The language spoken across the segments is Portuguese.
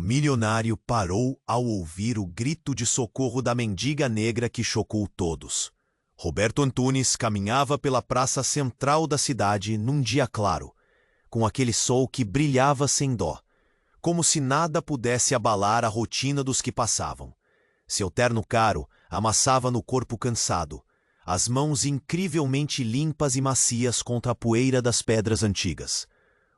milionário parou ao ouvir o grito de socorro da mendiga negra que chocou todos. Roberto Antunes caminhava pela praça central da cidade num dia claro, com aquele sol que brilhava sem dó, como se nada pudesse abalar a rotina dos que passavam. Seu terno caro amassava no corpo cansado, as mãos incrivelmente limpas e macias contra a poeira das pedras antigas.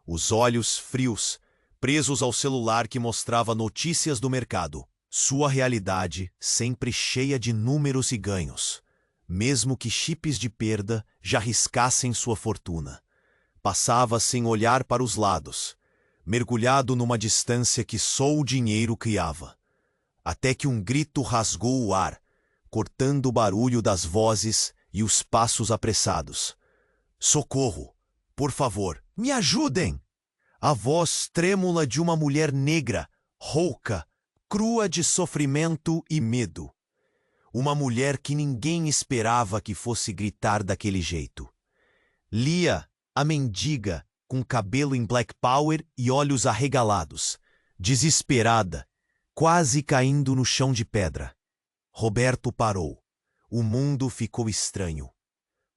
Os olhos frios, presos ao celular que mostrava notícias do mercado. Sua realidade sempre cheia de números e ganhos, mesmo que chips de perda já riscassem sua fortuna. Passava sem olhar para os lados, mergulhado numa distância que só o dinheiro criava. Até que um grito rasgou o ar, cortando o barulho das vozes e os passos apressados. "Socorro! Por favor, me ajudem!" A voz trêmula de uma mulher negra, rouca, crua de sofrimento e medo. Uma mulher que ninguém esperava que fosse gritar daquele jeito. Lia, a mendiga, com cabelo em black power e olhos arregalados, desesperada, quase caindo no chão de pedra. Roberto parou. O mundo ficou estranho.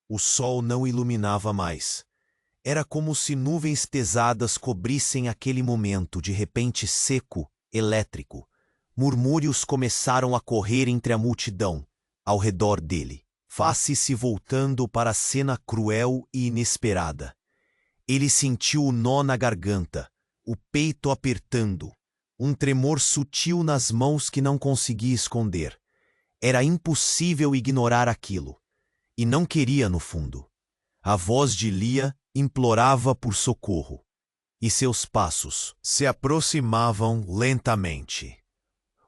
O sol não iluminava mais. Era como se nuvens pesadas cobrissem aquele momento de repente seco, elétrico. Murmúrios começaram a correr entre a multidão, ao redor dele, face se voltando para a cena cruel e inesperada. Ele sentiu o nó na garganta, o peito apertando, um tremor sutil nas mãos que não conseguia esconder. Era impossível ignorar aquilo, e não queria no fundo. A voz de Lia implorava por socorro, e seus passos se aproximavam lentamente.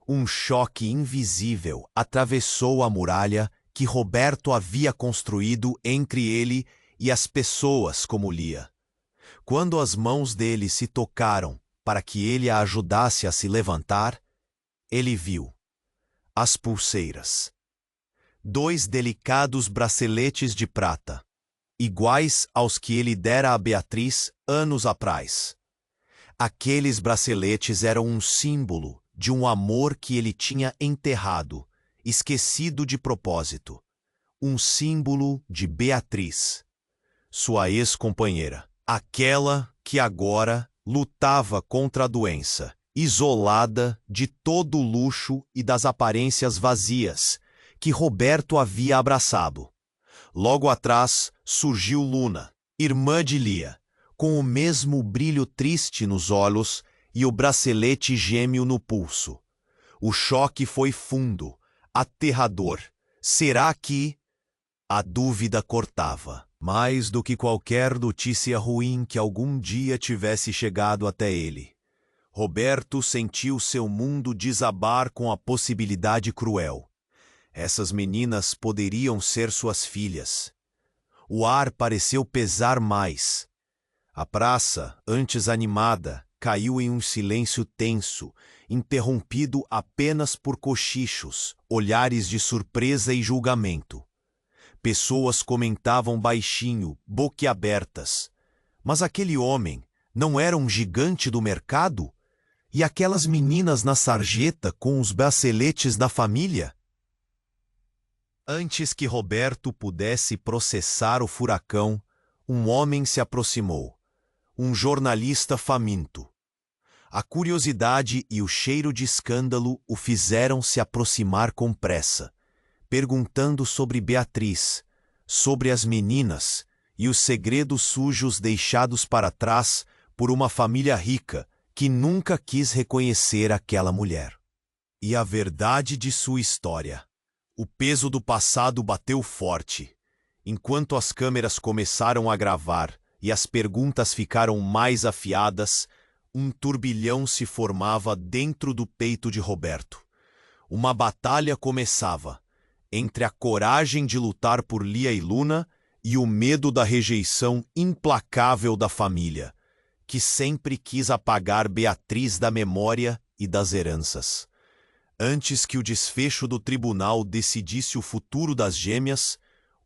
Um choque invisível atravessou a muralha que Roberto havia construído entre ele e as pessoas como Lia. Quando as mãos dele se tocaram para que ele a ajudasse a se levantar, ele viu as pulseiras. 2 delicados braceletes de prata, iguais aos que ele dera a Beatriz anos atrás. Aqueles braceletes eram um símbolo de um amor que ele tinha enterrado, esquecido de propósito. Um símbolo de Beatriz, sua ex-companheira, aquela que agora lutava contra a doença, isolada de todo o luxo e das aparências vazias que Roberto havia abraçado. Logo atrás surgiu Luna, irmã de Lia, com o mesmo brilho triste nos olhos e o bracelete gêmeo no pulso. O choque foi fundo, aterrador. Será que... A dúvida cortava, mais do que qualquer notícia ruim que algum dia tivesse chegado até ele. Roberto sentiu seu mundo desabar com a possibilidade cruel. Essas meninas poderiam ser suas filhas. O ar pareceu pesar mais. A praça, antes animada, caiu em um silêncio tenso, interrompido apenas por cochichos, olhares de surpresa e julgamento. Pessoas comentavam baixinho, boquiabertas. Mas aquele homem não era um gigante do mercado? E aquelas meninas na sarjeta com os braceletes da família? Antes que Roberto pudesse processar o furacão, um homem se aproximou. Um jornalista faminto. A curiosidade e o cheiro de escândalo o fizeram se aproximar com pressa, perguntando sobre Beatriz, sobre as meninas e os segredos sujos deixados para trás por uma família rica que nunca quis reconhecer aquela mulher. E a verdade de sua história. O peso do passado bateu forte. Enquanto as câmeras começaram a gravar e as perguntas ficaram mais afiadas, um turbilhão se formava dentro do peito de Roberto. Uma batalha começava, entre a coragem de lutar por Lia e Luna e o medo da rejeição implacável da família, que sempre quis apagar Beatriz da memória e das heranças. Antes que o desfecho do tribunal decidisse o futuro das gêmeas,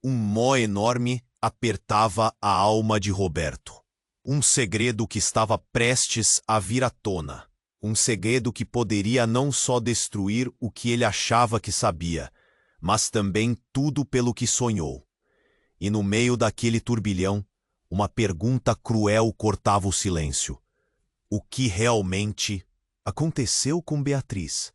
um nó enorme apertava a alma de Roberto. Um segredo que estava prestes a vir à tona. Um segredo que poderia não só destruir o que ele achava que sabia, mas também tudo pelo que sonhou. E no meio daquele turbilhão, uma pergunta cruel cortava o silêncio. O que realmente aconteceu com Beatriz?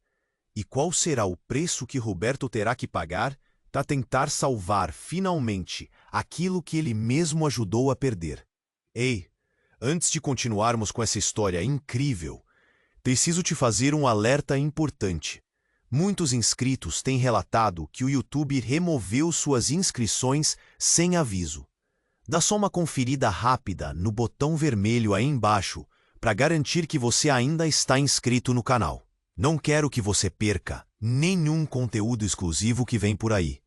E qual será o preço que Roberto terá que pagar para tentar salvar, finalmente, aquilo que ele mesmo ajudou a perder? Ei, antes de continuarmos com essa história incrível, preciso te fazer um alerta importante. Muitos inscritos têm relatado que o YouTube removeu suas inscrições sem aviso. Dá só uma conferida rápida no botão vermelho aí embaixo para garantir que você ainda está inscrito no canal. Não quero que você perca nenhum conteúdo exclusivo que vem por aí.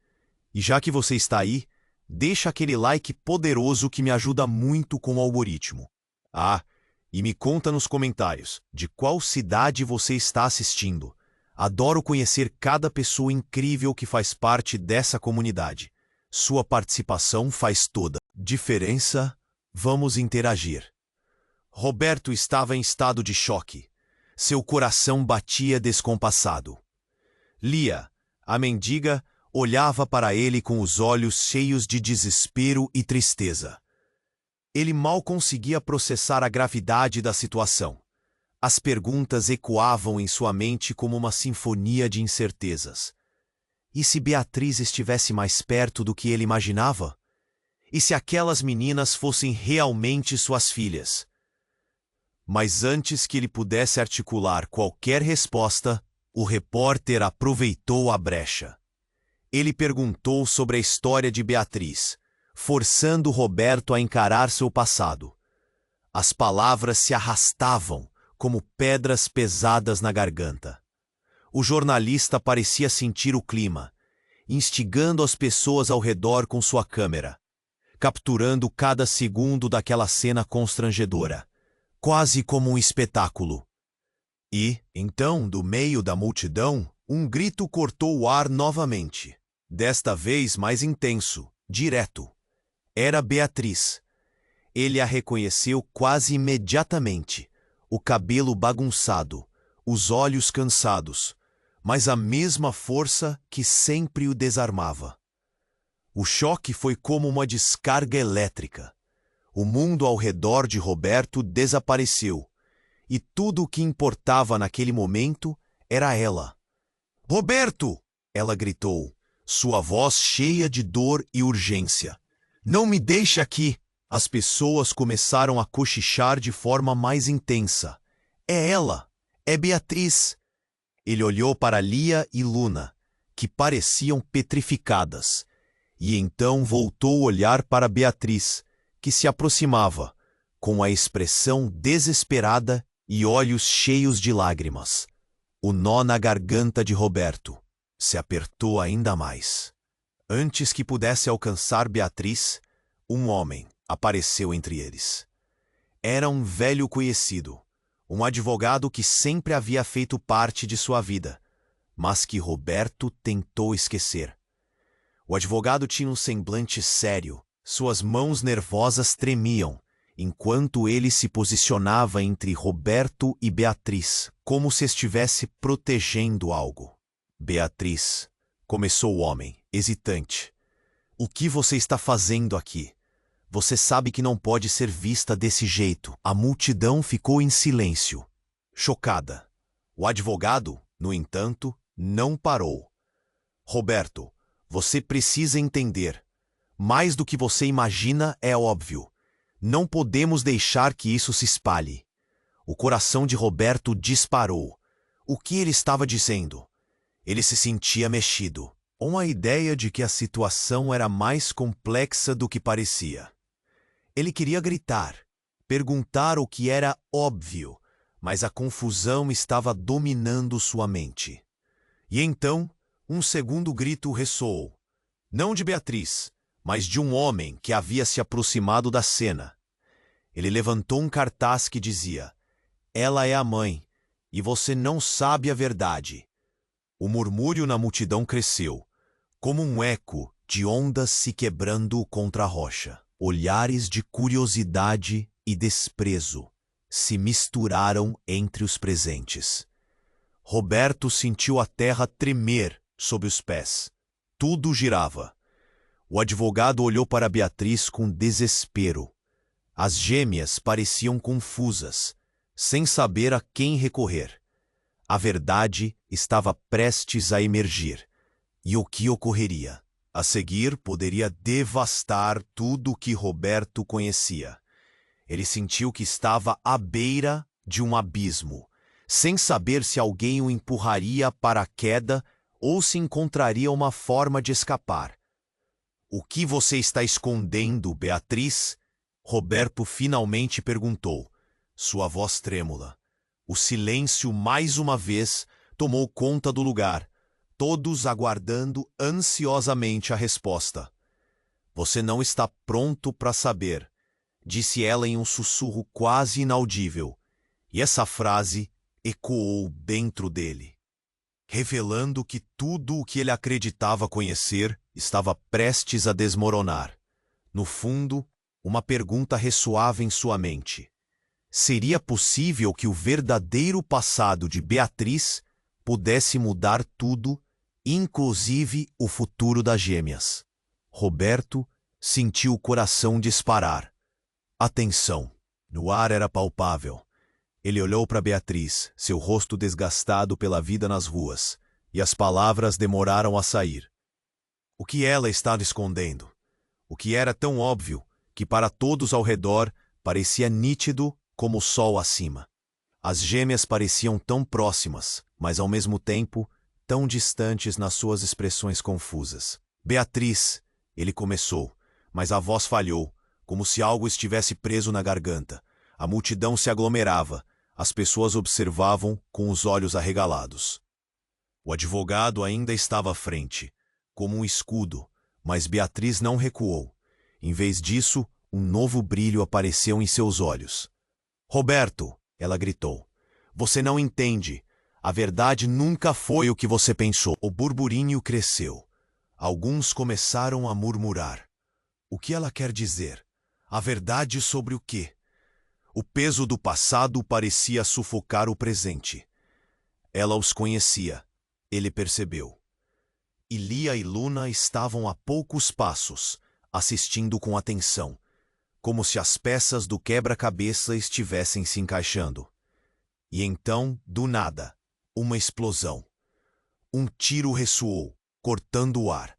E já que você está aí, deixa aquele like poderoso que me ajuda muito com o algoritmo. Ah, e me conta nos comentários de qual cidade você está assistindo. Adoro conhecer cada pessoa incrível que faz parte dessa comunidade. Sua participação faz toda a diferença. Vamos interagir. Roberto estava em estado de choque. Seu coração batia descompassado. Lia, a mendiga, olhava para ele com os olhos cheios de desespero e tristeza. Ele mal conseguia processar a gravidade da situação. As perguntas ecoavam em sua mente como uma sinfonia de incertezas. E se Beatriz estivesse mais perto do que ele imaginava? E se aquelas meninas fossem realmente suas filhas? Mas antes que ele pudesse articular qualquer resposta, o repórter aproveitou a brecha. Ele perguntou sobre a história de Beatriz, forçando Roberto a encarar seu passado. As palavras se arrastavam como pedras pesadas na garganta. O jornalista parecia sentir o clima, instigando as pessoas ao redor com sua câmera, capturando cada segundo daquela cena constrangedora, quase como um espetáculo. E, então, do meio da multidão, um grito cortou o ar novamente, desta vez mais intenso, direto. Era Beatriz. Ele a reconheceu quase imediatamente. O cabelo bagunçado, os olhos cansados, mas a mesma força que sempre o desarmava. O choque foi como uma descarga elétrica. O mundo ao redor de Roberto desapareceu, e tudo o que importava naquele momento era ela. "Roberto!" ela gritou, sua voz cheia de dor e urgência. "Não me deixe aqui!" As pessoas começaram a cochichar de forma mais intensa. "É ela! É Beatriz!" Ele olhou para Lia e Luna, que pareciam petrificadas, e então voltou a olhar para Beatriz, que se aproximava, com a expressão desesperada e olhos cheios de lágrimas. O nó na garganta de Roberto se apertou ainda mais. Antes que pudesse alcançar Beatriz, um homem apareceu entre eles. Era um velho conhecido, um advogado que sempre havia feito parte de sua vida, mas que Roberto tentou esquecer. O advogado tinha um semblante sério, suas mãos nervosas tremiam, enquanto ele se posicionava entre Roberto e Beatriz, como se estivesse protegendo algo. "Beatriz", começou o homem, hesitante. "O que você está fazendo aqui? Você sabe que não pode ser vista desse jeito." A multidão ficou em silêncio, chocada. O advogado, no entanto, não parou. "Roberto, você precisa entender. Mais do que você imagina é óbvio. Não podemos deixar que isso se espalhe." O coração de Roberto disparou. O que ele estava dizendo? Ele se sentia mexido, com a ideia de que a situação era mais complexa do que parecia. Ele queria gritar, perguntar o que era óbvio, mas a confusão estava dominando sua mente. E então, um segundo grito ressoou. Não de Beatriz, mas de um homem que havia se aproximado da cena. Ele levantou um cartaz que dizia: "Ela é a mãe, e você não sabe a verdade." O murmúrio na multidão cresceu, como um eco de ondas se quebrando contra a rocha. Olhares de curiosidade e desprezo se misturaram entre os presentes. Roberto sentiu a terra tremer sob os pés. Tudo girava. O advogado olhou para Beatriz com desespero. As gêmeas pareciam confusas, sem saber a quem recorrer. A verdade estava prestes a emergir. E o que ocorreria? A seguir, poderia devastar tudo o que Roberto conhecia. Ele sentiu que estava à beira de um abismo, sem saber se alguém o empurraria para a queda ou se encontraria uma forma de escapar. "O que você está escondendo, Beatriz?" Roberto finalmente perguntou, sua voz trêmula. O silêncio, mais uma vez, tomou conta do lugar, todos aguardando ansiosamente a resposta. "Você não está pronto para saber", disse ela em um sussurro quase inaudível, e essa frase ecoou dentro dele, revelando que tudo o que ele acreditava conhecer estava prestes a desmoronar. No fundo, uma pergunta ressoava em sua mente. Seria possível que o verdadeiro passado de Beatriz pudesse mudar tudo, inclusive o futuro das gêmeas? Roberto sentiu o coração disparar. A tensão no ar era palpável. Ele olhou para Beatriz, seu rosto desgastado pela vida nas ruas, e as palavras demoraram a sair. O que ela estava escondendo? O que era tão óbvio que para todos ao redor parecia nítido como o sol acima. As gêmeas pareciam tão próximas, mas ao mesmo tempo tão distantes nas suas expressões confusas. "Beatriz", ele começou, mas a voz falhou, como se algo estivesse preso na garganta. A multidão se aglomerava, as pessoas observavam com os olhos arregalados. O advogado ainda estava à frente, como um escudo, mas Beatriz não recuou. Em vez disso, um novo brilho apareceu em seus olhos. "Roberto", ela gritou, "você não entende. A verdade nunca foi o que você pensou." O burburinho cresceu. Alguns começaram a murmurar. O que ela quer dizer? A verdade sobre o quê? O peso do passado parecia sufocar o presente. Ela os conhecia. Ele percebeu. Lia e Luna estavam a poucos passos, assistindo com atenção, como se as peças do quebra-cabeça estivessem se encaixando. E então, do nada, uma explosão. Um tiro ressoou, cortando o ar.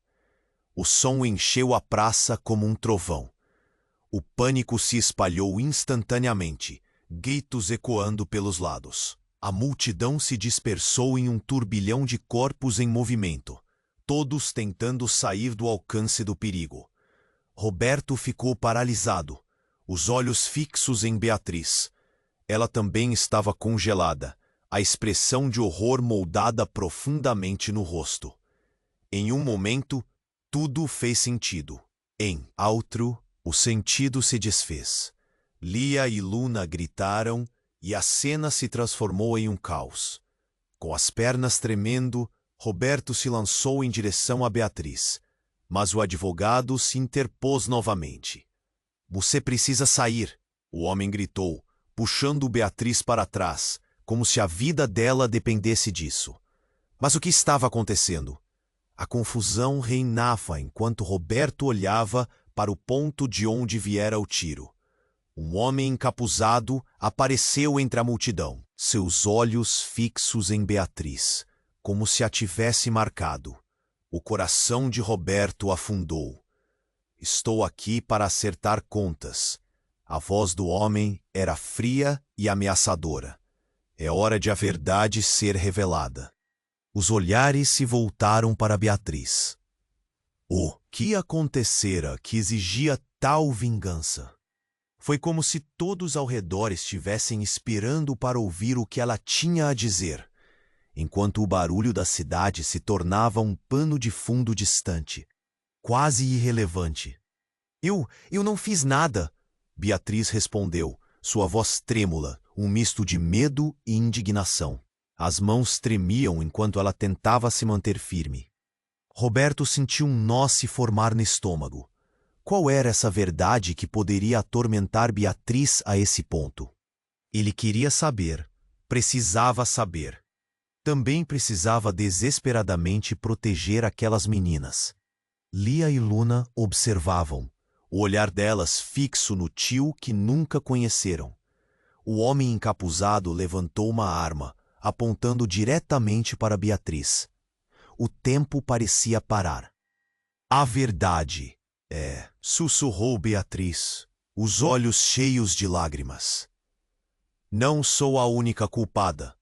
O som encheu a praça como um trovão. O pânico se espalhou instantaneamente, gritos ecoando pelos lados. A multidão se dispersou em um turbilhão de corpos em movimento, todos tentando sair do alcance do perigo. Roberto ficou paralisado, os olhos fixos em Beatriz. Ela também estava congelada, a expressão de horror moldada profundamente no rosto. Em um momento, tudo fez sentido. Em outro, o sentido se desfez. Lia e Luna gritaram e a cena se transformou em um caos. Com as pernas tremendo, Roberto se lançou em direção a Beatriz, mas o advogado se interpôs novamente. "Você precisa sair", o homem gritou, puxando Beatriz para trás, como se a vida dela dependesse disso. Mas o que estava acontecendo? A confusão reinava enquanto Roberto olhava para o ponto de onde viera o tiro. Um homem encapuzado apareceu entre a multidão, seus olhos fixos em Beatriz, como se a tivesse marcado. O coração de Roberto afundou. "Estou aqui para acertar contas." A voz do homem era fria e ameaçadora. "É hora de a verdade ser revelada." Os olhares se voltaram para Beatriz. O que acontecera que exigia tal vingança? Foi como se todos ao redor estivessem esperando para ouvir o que ela tinha a dizer, enquanto o barulho da cidade se tornava um pano de fundo distante, quase irrelevante. Eu não fiz nada", Beatriz respondeu, sua voz trêmula, um misto de medo e indignação. As mãos tremiam enquanto ela tentava se manter firme. Roberto sentiu um nó se formar no estômago. Qual era essa verdade que poderia atormentar Beatriz a esse ponto? Ele queria saber, precisava saber. Também precisava desesperadamente proteger aquelas meninas. Lia e Luna observavam, o olhar delas fixo no tio que nunca conheceram. O homem encapuzado levantou uma arma, apontando diretamente para Beatriz. O tempo parecia parar. A verdade é, sussurrou Beatriz, os olhos cheios de lágrimas. Não sou a única culpada.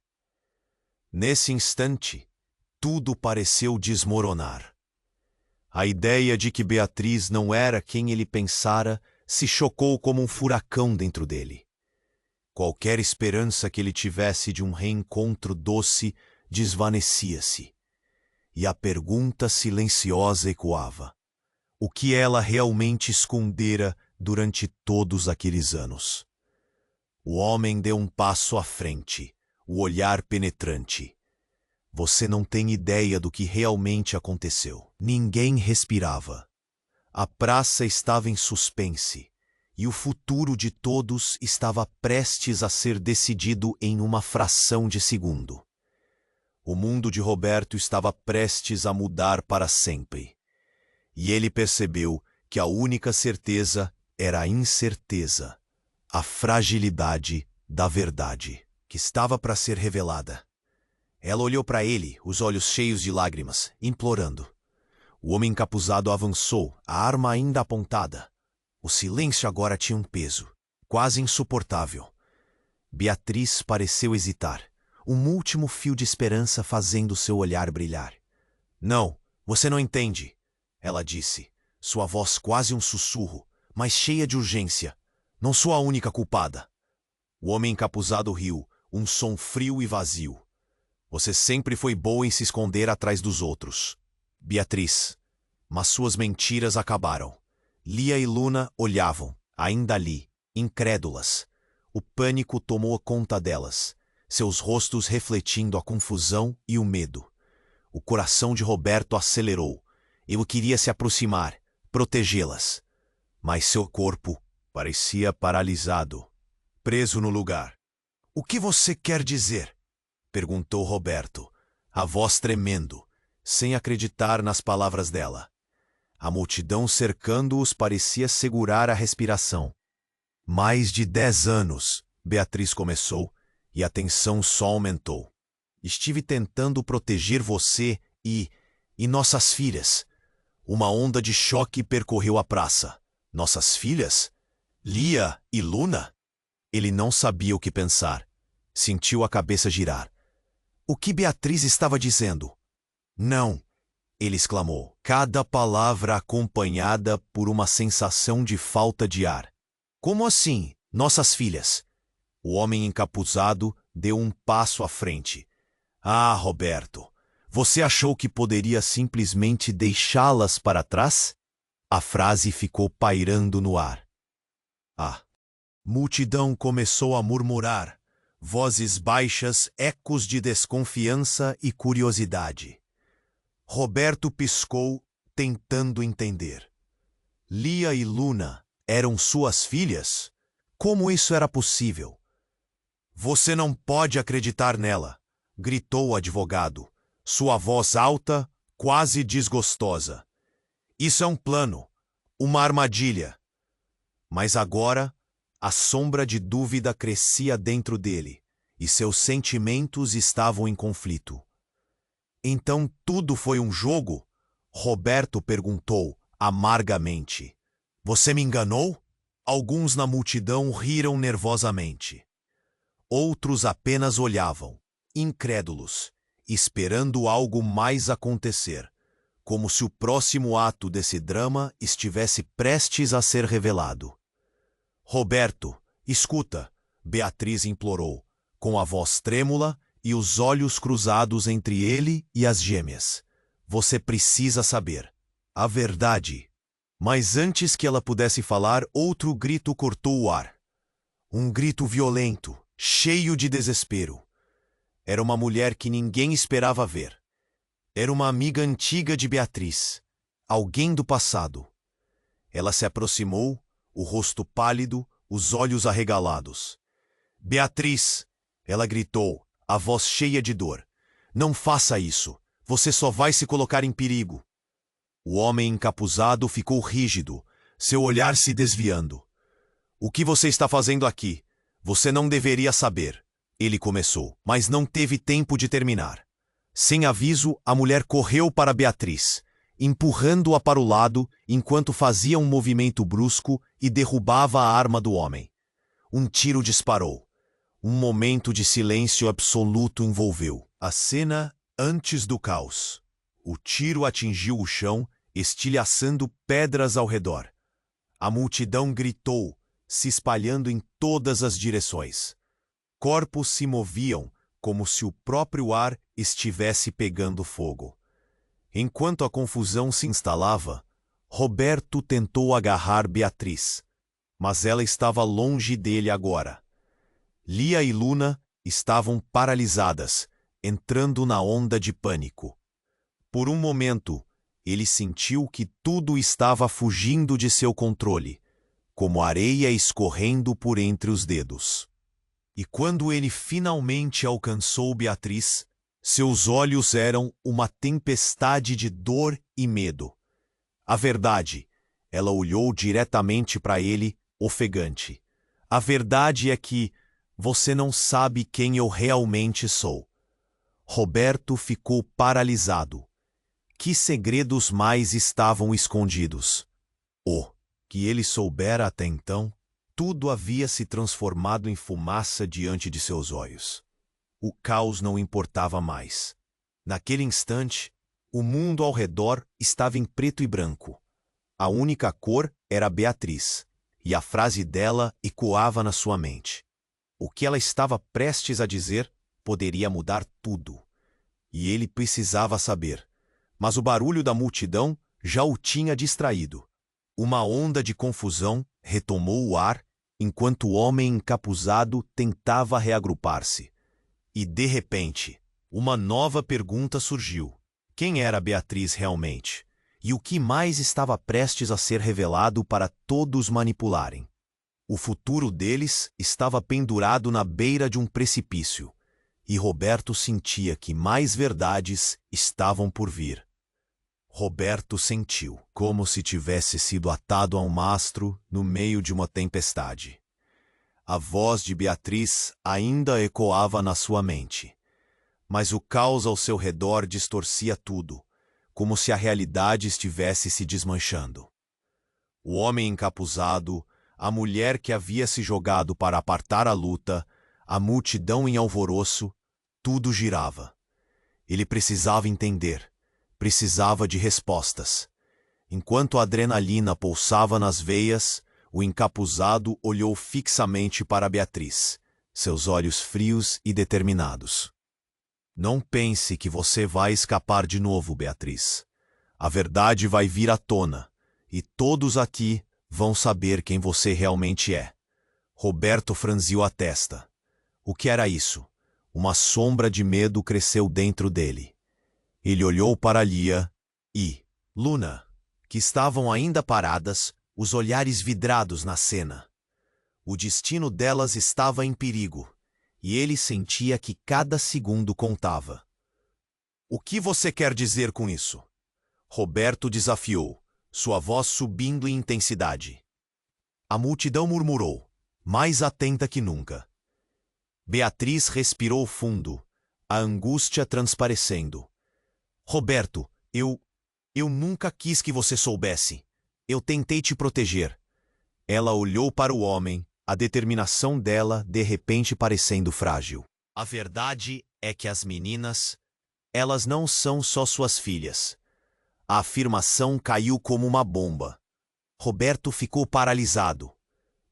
Nesse instante, tudo pareceu desmoronar. A ideia de que Beatriz não era quem ele pensara se chocou como um furacão dentro dele. Qualquer esperança que ele tivesse de um reencontro doce desvanecia-se. E a pergunta silenciosa ecoava. O que ela realmente escondera durante todos aqueles anos? O homem deu um passo à frente, o olhar penetrante. Você não tem ideia do que realmente aconteceu. Ninguém respirava. A praça estava em suspense, e o futuro de todos estava prestes a ser decidido em uma fração de segundo. O mundo de Roberto estava prestes a mudar para sempre. E ele percebeu que a única certeza era a incerteza, a fragilidade da verdade, que estava para ser revelada. Ela olhou para ele, os olhos cheios de lágrimas, implorando. O homem encapuzado avançou, a arma ainda apontada. O silêncio agora tinha um peso, quase insuportável. Beatriz pareceu hesitar, um último fio de esperança fazendo seu olhar brilhar. Não, você não entende, ela disse, sua voz quase um sussurro, mas cheia de urgência. Não sou a única culpada. O homem encapuzado riu, um som frio e vazio. Você sempre foi boa em se esconder atrás dos outros, Beatriz. Mas suas mentiras acabaram. Lia e Luna olhavam, ainda ali, incrédulas. O pânico tomou conta delas, seus rostos refletindo a confusão e o medo. O coração de Roberto acelerou. Ele queria se aproximar, protegê-las. Mas seu corpo parecia paralisado, preso no lugar. O que você quer dizer? Perguntou Roberto, a voz tremendo, sem acreditar nas palavras dela. A multidão cercando-os parecia segurar a respiração. Mais de 10 anos, Beatriz começou, e a tensão só aumentou. Estive tentando proteger você e nossas filhas. Uma onda de choque percorreu a praça. Nossas filhas? Lia e Luna? Ele não sabia o que pensar. Sentiu a cabeça girar. O que Beatriz estava dizendo? Não, ele exclamou, cada palavra acompanhada por uma sensação de falta de ar. Como assim, nossas filhas? O homem encapuzado deu um passo à frente. Ah, Roberto, você achou que poderia simplesmente deixá-las para trás? A frase ficou pairando no ar. A multidão começou a murmurar. Vozes baixas, ecos de desconfiança e curiosidade. Roberto piscou, tentando entender. Lia e Luna eram suas filhas? Como isso era possível? Você não pode acreditar nela, gritou o advogado, sua voz alta, quase desgostosa. Isso é um plano, uma armadilha. Mas agora, a sombra de dúvida crescia dentro dele, e seus sentimentos estavam em conflito. Então tudo foi um jogo? Roberto perguntou, amargamente. Você me enganou? Alguns na multidão riram nervosamente. Outros apenas olhavam, incrédulos, esperando algo mais acontecer, como se o próximo ato desse drama estivesse prestes a ser revelado. Roberto, escuta, Beatriz implorou, com a voz trêmula e os olhos cruzados entre ele e as gêmeas. Você precisa saber a verdade. Mas antes que ela pudesse falar, outro grito cortou o ar. Um grito violento, cheio de desespero. Era uma mulher que ninguém esperava ver. Era uma amiga antiga de Beatriz, alguém do passado. Ela se aproximou, o rosto pálido, os olhos arregalados. Beatriz! Ela gritou, a voz cheia de dor. Não faça isso. Você só vai se colocar em perigo. O homem encapuzado ficou rígido, seu olhar se desviando. O que você está fazendo aqui? Você não deveria saber. Ele começou, mas não teve tempo de terminar. Sem aviso, a mulher correu para Beatriz, empurrando-a para o lado enquanto fazia um movimento brusco e derrubava a arma do homem. Um tiro disparou. Um momento de silêncio absoluto envolveu a cena antes do caos. O tiro atingiu o chão, estilhaçando pedras ao redor. A multidão gritou, se espalhando em todas as direções. Corpos se moviam, como se o próprio ar estivesse pegando fogo. Enquanto a confusão se instalava, Roberto tentou agarrar Beatriz, mas ela estava longe dele agora. Lia e Luna estavam paralisadas, entrando na onda de pânico. Por um momento, ele sentiu que tudo estava fugindo de seu controle, como areia escorrendo por entre os dedos. E quando ele finalmente alcançou Beatriz, seus olhos eram uma tempestade de dor e medo. A verdade, ela olhou diretamente para ele, ofegante. A verdade é que você não sabe quem eu realmente sou. Roberto ficou paralisado. Que segredos mais estavam escondidos? O que ele soubera até então, tudo havia se transformado em fumaça diante de seus olhos. O caos não importava mais. Naquele instante, o mundo ao redor estava em preto e branco. A única cor era Beatriz, e a frase dela ecoava na sua mente. O que ela estava prestes a dizer poderia mudar tudo. E ele precisava saber. Mas o barulho da multidão já o tinha distraído. Uma onda de confusão retomou o ar enquanto o homem encapuzado tentava reagrupar-se. E, de repente, uma nova pergunta surgiu. Quem era Beatriz realmente? E o que mais estava prestes a ser revelado para todos manipularem? O futuro deles estava pendurado na beira de um precipício, e Roberto sentia que mais verdades estavam por vir. Roberto sentiu como se tivesse sido atado a um mastro no meio de uma tempestade. A voz de Beatriz ainda ecoava na sua mente, mas o caos ao seu redor distorcia tudo, como se a realidade estivesse se desmanchando. O homem encapuzado, a mulher que havia se jogado para apartar a luta, a multidão em alvoroço, tudo girava. Ele precisava entender, precisava de respostas. Enquanto a adrenalina pulsava nas veias, o encapuzado olhou fixamente para Beatriz, seus olhos frios e determinados. Não pense que você vai escapar de novo, Beatriz. A verdade vai vir à tona, e todos aqui vão saber quem você realmente é. Roberto franziu a testa. O que era isso? Uma sombra de medo cresceu dentro dele. Ele olhou para Lia e Luna, que estavam ainda paradas, os olhares vidrados na cena. O destino delas estava em perigo, e ele sentia que cada segundo contava. O que você quer dizer com isso? Roberto desafiou, sua voz subindo em intensidade. A multidão murmurou, mais atenta que nunca. Beatriz respirou fundo, a angústia transparecendo. Roberto, eu nunca quis que você soubesse. Eu tentei te proteger. Ela olhou para o homem, a determinação dela de repente parecendo frágil. A verdade é que as meninas, elas não são só suas filhas. A afirmação caiu como uma bomba. Roberto ficou paralisado.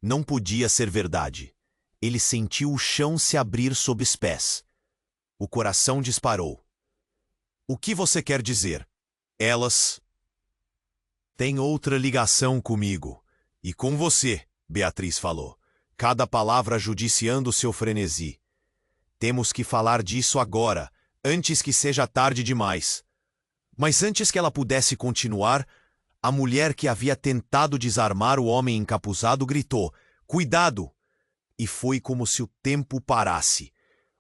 Não podia ser verdade. Ele sentiu o chão se abrir sob os pés. O coração disparou. O que você quer dizer? Elas têm outra ligação comigo. E com você, Beatriz falou, cada palavra judiciando seu frenesi. Temos que falar disso agora, antes que seja tarde demais. Mas antes que ela pudesse continuar, a mulher que havia tentado desarmar o homem encapuzado gritou, "Cuidado!" e foi como se o tempo parasse.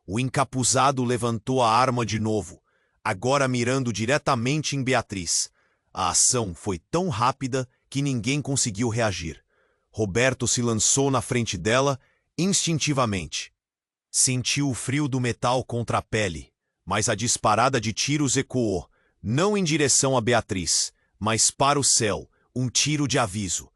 O encapuzado levantou a arma de novo, agora mirando diretamente em Beatriz. A ação foi tão rápida que ninguém conseguiu reagir. Roberto se lançou na frente dela instintivamente. Sentiu o frio do metal contra a pele, mas a disparada de tiros ecoou, não em direção a Beatriz, mas para o céu, um tiro de aviso.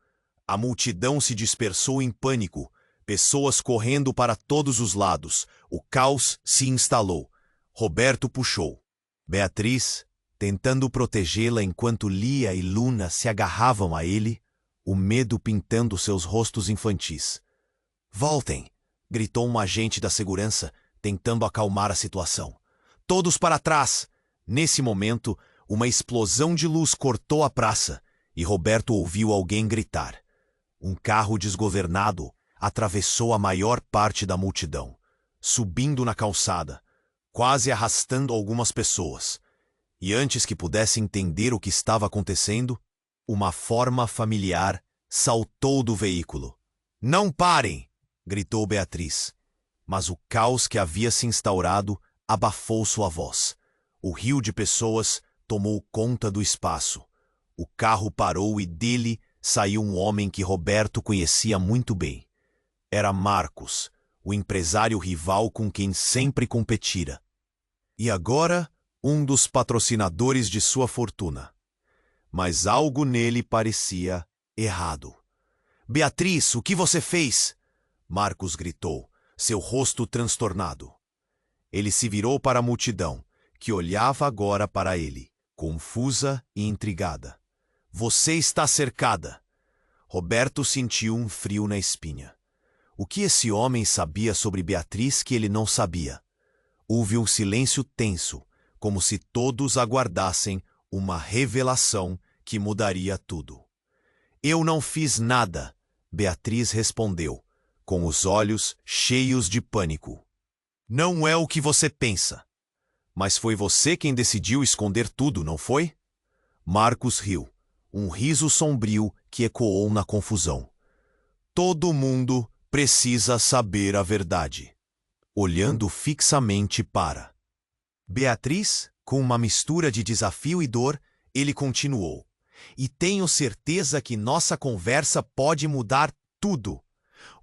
A multidão se dispersou em pânico, pessoas correndo para todos os lados. O caos se instalou. Roberto puxou. Beatriz, tentando protegê-la enquanto Lia e Luna se agarravam a ele, o medo pintando seus rostos infantis. "Voltem!" gritou um agente da segurança, tentando acalmar a situação. "Todos para trás!" Nesse momento, uma explosão de luz cortou a praça e Roberto ouviu alguém gritar. Um carro desgovernado atravessou a maior parte da multidão, subindo na calçada, quase arrastando algumas pessoas. E antes que pudesse entender o que estava acontecendo, uma forma familiar saltou do veículo. "Não parem!" gritou Beatriz. Mas o caos que havia se instaurado abafou sua voz. O rio de pessoas tomou conta do espaço. O carro parou e dele saiu um homem que Roberto conhecia muito bem. Era Marcos, o empresário rival com quem sempre competira. E agora, um dos patrocinadores de sua fortuna. Mas algo nele parecia errado. "Beatriz, o que você fez?" Marcos gritou, seu rosto transtornado. Ele se virou para a multidão, que olhava agora para ele, confusa e intrigada. "Você está cercada." Roberto sentiu um frio na espinha. O que esse homem sabia sobre Beatriz que ele não sabia? Houve um silêncio tenso, como se todos aguardassem uma revelação que mudaria tudo. "Eu não fiz nada", Beatriz respondeu, com os olhos cheios de pânico. "Não é o que você pensa. Mas foi você quem decidiu esconder tudo, não foi?" Marcos riu, um riso sombrio que ecoou na confusão. "Todo mundo precisa saber a verdade." Olhando fixamente para Beatriz, com uma mistura de desafio e dor, ele continuou. "E tenho certeza que nossa conversa pode mudar tudo."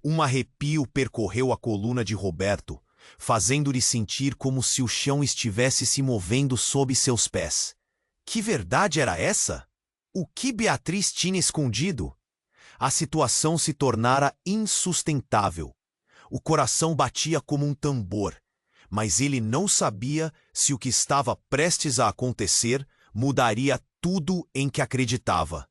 Um arrepio percorreu a coluna de Roberto, fazendo-lhe sentir como se o chão estivesse se movendo sob seus pés. Que verdade era essa? O que Beatriz tinha escondido? A situação se tornara insustentável. O coração batia como um tambor, mas ele não sabia se o que estava prestes a acontecer mudaria tudo em que acreditava.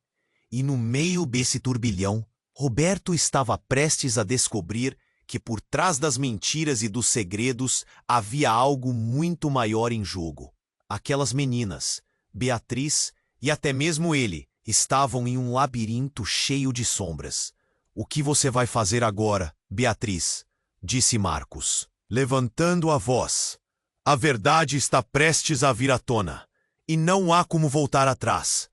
E no meio desse turbilhão, Roberto estava prestes a descobrir que por trás das mentiras e dos segredos havia algo muito maior em jogo. Aquelas meninas, Beatriz e até mesmo ele, estavam em um labirinto cheio de sombras. "O que você vai fazer agora, Beatriz?" disse Marcos, levantando a voz. "A verdade está prestes a vir à tona, e não há como voltar atrás."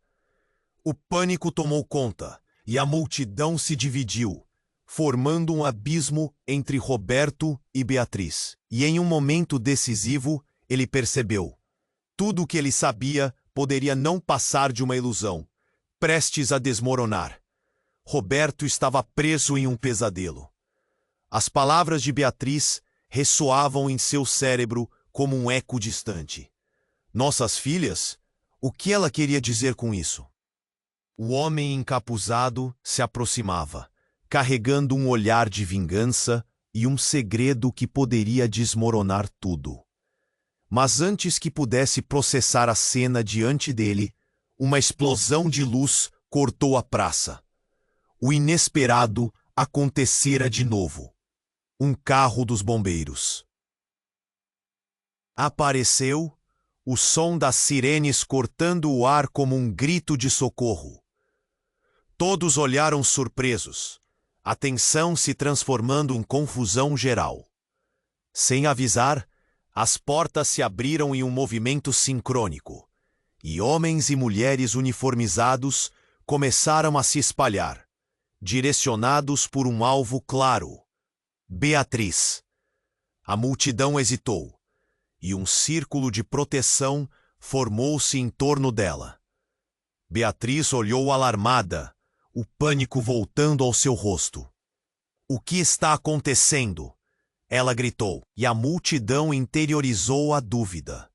O pânico tomou conta, e a multidão se dividiu, formando um abismo entre Roberto e Beatriz. E em um momento decisivo, ele percebeu. Tudo o que ele sabia poderia não passar de uma ilusão, prestes a desmoronar. Roberto estava preso em um pesadelo. As palavras de Beatriz ressoavam em seu cérebro como um eco distante. "Nossas filhas? O que ela queria dizer com isso?" O homem encapuzado se aproximava, carregando um olhar de vingança e um segredo que poderia desmoronar tudo. Mas antes que pudesse processar a cena diante dele, uma explosão de luz cortou a praça. O inesperado acontecera de novo. Um carro dos bombeiros apareceu, o som das sirenes cortando o ar como um grito de socorro. Todos olharam surpresos, a tensão se transformando em confusão geral. Sem avisar, as portas se abriram em um movimento sincrônico, e homens e mulheres uniformizados começaram a se espalhar, direcionados por um alvo claro: Beatriz. A multidão hesitou, e um círculo de proteção formou-se em torno dela. Beatriz olhou alarmada, o pânico voltando ao seu rosto. "O que está acontecendo?" ela gritou, e a multidão interiorizou a dúvida.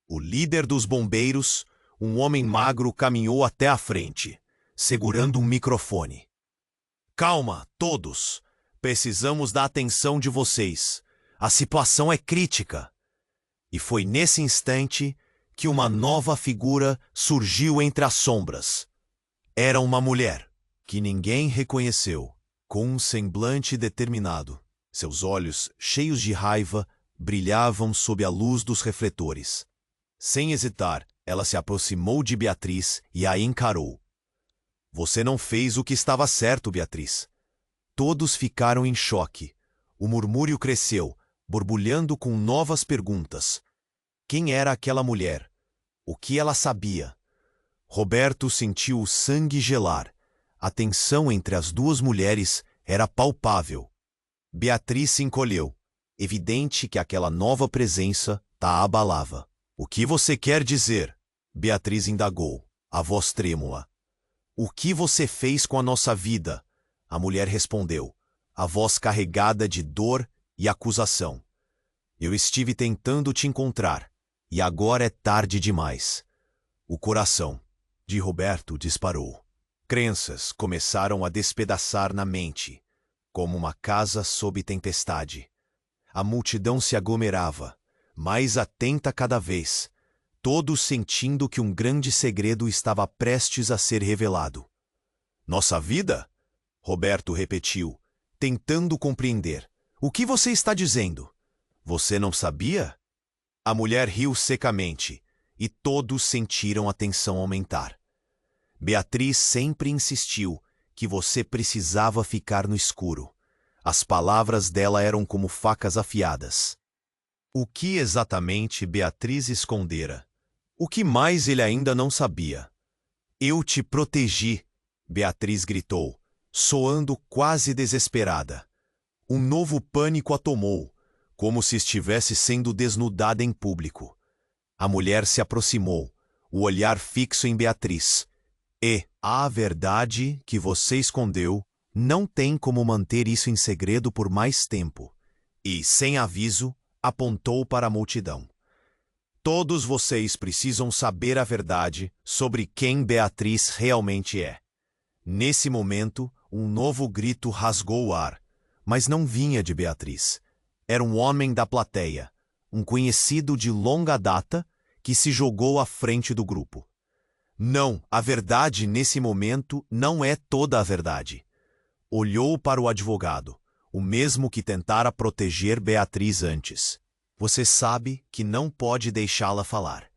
O líder dos bombeiros, um homem magro, caminhou até a frente, segurando um microfone. "Calma, todos. Precisamos da atenção de vocês. A situação é crítica." E foi nesse instante que uma nova figura surgiu entre as sombras. Era uma mulher, que ninguém reconheceu, com um semblante determinado. Seus olhos, cheios de raiva, brilhavam sob a luz dos refletores. Sem hesitar, ela se aproximou de Beatriz e a encarou. "Você não fez o que estava certo, Beatriz." Todos ficaram em choque. O murmúrio cresceu, borbulhando com novas perguntas. Quem era aquela mulher? O que ela sabia? Roberto sentiu o sangue gelar. A tensão entre as duas mulheres era palpável. Beatriz se encolheu. Evidente que aquela nova presença a abalava. "O que você quer dizer?" Beatriz indagou, a voz trêmula. "O que você fez com a nossa vida?" A mulher respondeu, a voz carregada de dor e acusação. "Eu estive tentando te encontrar, e agora é tarde demais." O coração de Roberto disparou. Crenças começaram a despedaçar na mente, como uma casa sob tempestade. A multidão se aglomerava, mais atenta cada vez, todos sentindo que um grande segredo estava prestes a ser revelado. "Nossa vida?" Roberto repetiu, tentando compreender. "O que você está dizendo? Você não sabia?" A mulher riu secamente, e todos sentiram a tensão aumentar. "Beatriz sempre insistiu que você precisava ficar no escuro." As palavras dela eram como facas afiadas. O que exatamente Beatriz escondera? O que mais ele ainda não sabia? "Eu te protegi", Beatriz gritou, soando quase desesperada. Um novo pânico a tomou, como se estivesse sendo desnudada em público. A mulher se aproximou, o olhar fixo em Beatriz. "E a verdade que você escondeu, não tem como manter isso em segredo por mais tempo." E, sem aviso, apontou para a multidão. "Todos vocês precisam saber a verdade sobre quem Beatriz realmente é." Nesse momento, um novo grito rasgou o ar, mas não vinha de Beatriz. Era um homem da plateia, um conhecido de longa data, que se jogou à frente do grupo. "Não, a verdade nesse momento não é toda a verdade." Olhou para o advogado, o mesmo que tentara proteger Beatriz antes. "Você sabe que não pode deixá-la falar."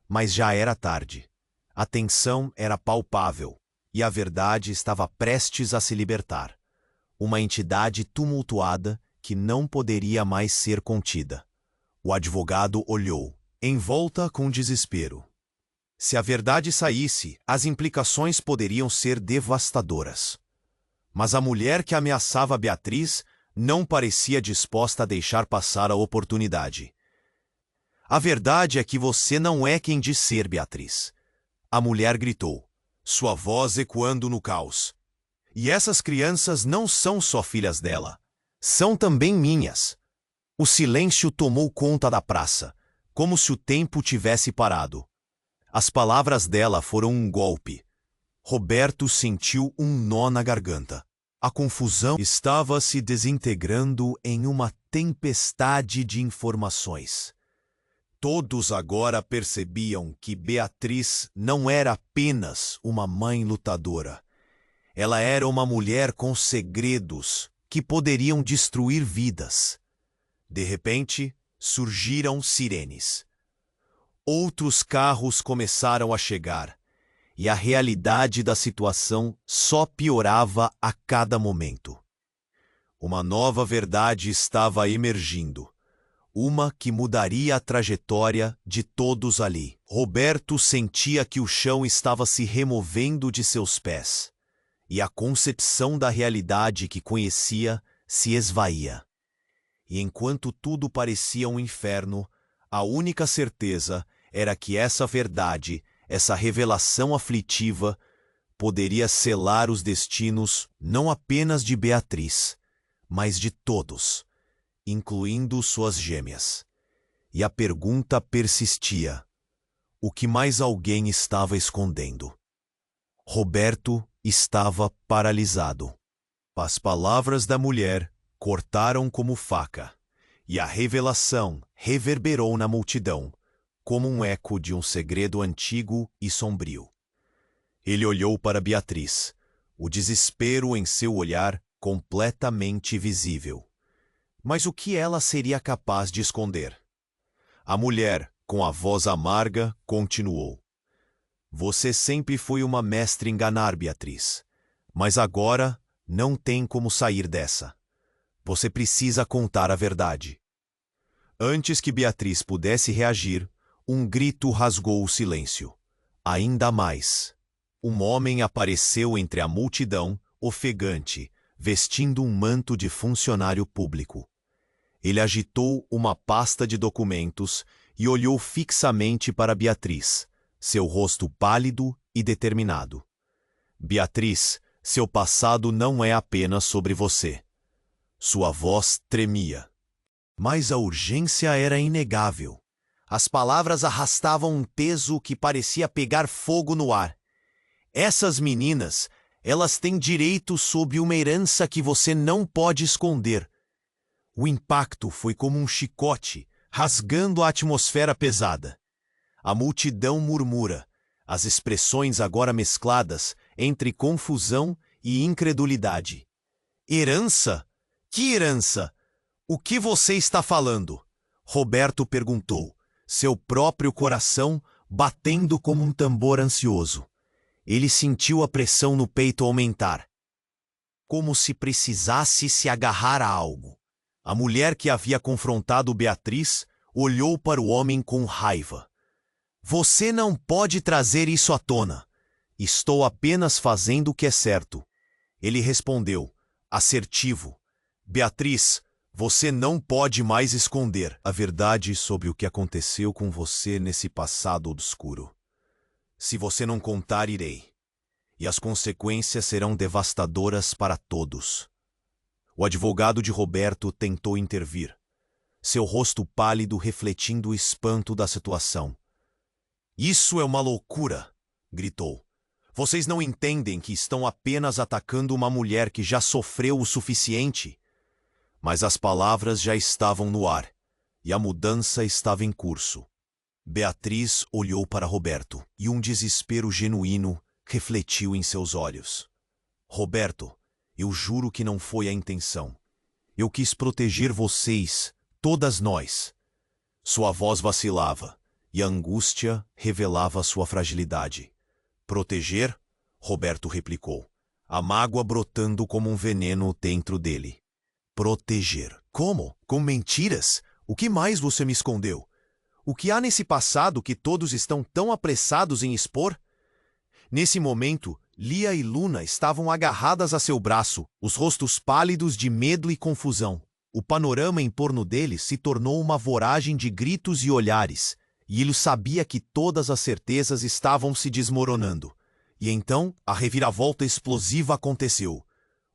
Mas já era tarde. A tensão era palpável, e a verdade estava prestes a se libertar. Uma entidade tumultuada que não poderia mais ser contida. O advogado olhou, envolta com desespero. Se a verdade saísse, as implicações poderiam ser devastadoras. Mas a mulher que ameaçava Beatriz não parecia disposta a deixar passar a oportunidade. "A verdade é que você não é quem diz ser, Beatriz." A mulher gritou, sua voz ecoando no caos. "E essas crianças não são só filhas dela. São também minhas." O silêncio tomou conta da praça, como se o tempo tivesse parado. As palavras dela foram um golpe. Roberto sentiu um nó na garganta. A confusão estava se desintegrando em uma tempestade de informações. Todos agora percebiam que Beatriz não era apenas uma mãe lutadora. Ela era uma mulher com segredos que poderiam destruir vidas. De repente, surgiram sirenes. Outros carros começaram a chegar, e a realidade da situação só piorava a cada momento. Uma nova verdade estava emergindo, uma que mudaria a trajetória de todos ali. Roberto sentia que o chão estava se removendo de seus pés, e a concepção da realidade que conhecia se esvaía. E enquanto tudo parecia um inferno, a única certeza era que essa verdade, essa revelação aflitiva, poderia selar os destinos não apenas de Beatriz, mas de todos, incluindo suas gêmeas. E a pergunta persistia: o que mais alguém estava escondendo? Roberto estava paralisado. As palavras da mulher cortaram como faca, e a revelação reverberou na multidão, como um eco de um segredo antigo e sombrio. Ele olhou para Beatriz, o desespero em seu olhar completamente visível. Mas o que ela seria capaz de esconder? A mulher, com a voz amarga, continuou: Você sempre foi uma mestra em enganar, Beatriz. Mas agora não tem como sair dessa. Você precisa contar a verdade. Antes que Beatriz pudesse reagir, um grito rasgou o silêncio. Ainda mais. Um homem apareceu entre a multidão, ofegante, vestindo um manto de funcionário público. Ele agitou uma pasta de documentos e olhou fixamente para Beatriz, seu rosto pálido e determinado. Beatriz, seu passado não é apenas sobre você. Sua voz tremia. Mas a urgência era inegável. As palavras arrastavam um peso que parecia pegar fogo no ar. Essas meninas, elas têm direito sobre uma herança que você não pode esconder. O impacto foi como um chicote, rasgando a atmosfera pesada. A multidão murmura, as expressões agora mescladas entre confusão e incredulidade. Herança? Que herança? O que você está falando? Roberto perguntou, seu próprio coração batendo como um tambor ansioso. Ele sentiu a pressão no peito aumentar, como se precisasse se agarrar a algo. A mulher que havia confrontado Beatriz olhou para o homem com raiva. Você não pode trazer isso à tona. Estou apenas fazendo o que é certo. Ele respondeu, assertivo. Beatriz, você não pode mais esconder a verdade sobre o que aconteceu com você nesse passado obscuro. Se você não contar, irei. E as consequências serão devastadoras para todos. O advogado de Roberto tentou intervir, seu rosto pálido refletindo o espanto da situação. Isso é uma loucura, gritou. Vocês não entendem que estão apenas atacando uma mulher que já sofreu o suficiente? Mas as palavras já estavam no ar, e a mudança estava em curso. Beatriz olhou para Roberto, e um desespero genuíno refletiu em seus olhos. Roberto, eu juro que não foi a intenção. Eu quis proteger vocês, todas nós. Sua voz vacilava, e a angústia revelava sua fragilidade. Proteger? Roberto replicou, a mágoa brotando como um veneno dentro dele. Proteger. Como? Com mentiras? O que mais você me escondeu? O que há nesse passado que todos estão tão apressados em expor? Nesse momento, Lia e Luna estavam agarradas a seu braço, os rostos pálidos de medo e confusão. O panorama em torno deles se tornou uma voragem de gritos e olhares, e ele sabia que todas as certezas estavam se desmoronando. E então, a reviravolta explosiva aconteceu.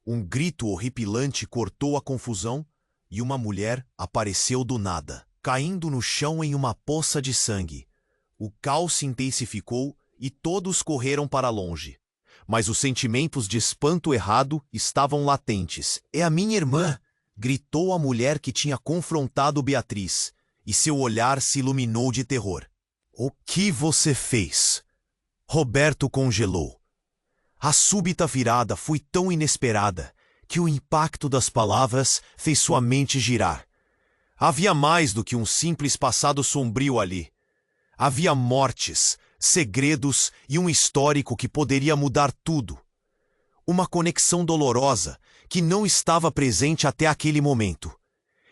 Um grito horripilante cortou a confusão, e uma mulher apareceu do nada, caindo no chão em uma poça de sangue. O caos se intensificou e todos correram para longe. Mas os sentimentos de espanto errado estavam latentes. É a minha irmã! Gritou a mulher que tinha confrontado Beatriz, e seu olhar se iluminou de terror. O que você fez? Roberto congelou. A súbita virada foi tão inesperada que o impacto das palavras fez sua mente girar. Havia mais do que um simples passado sombrio ali. Havia mortes, segredos e um histórico que poderia mudar tudo. Uma conexão dolorosa que não estava presente até aquele momento,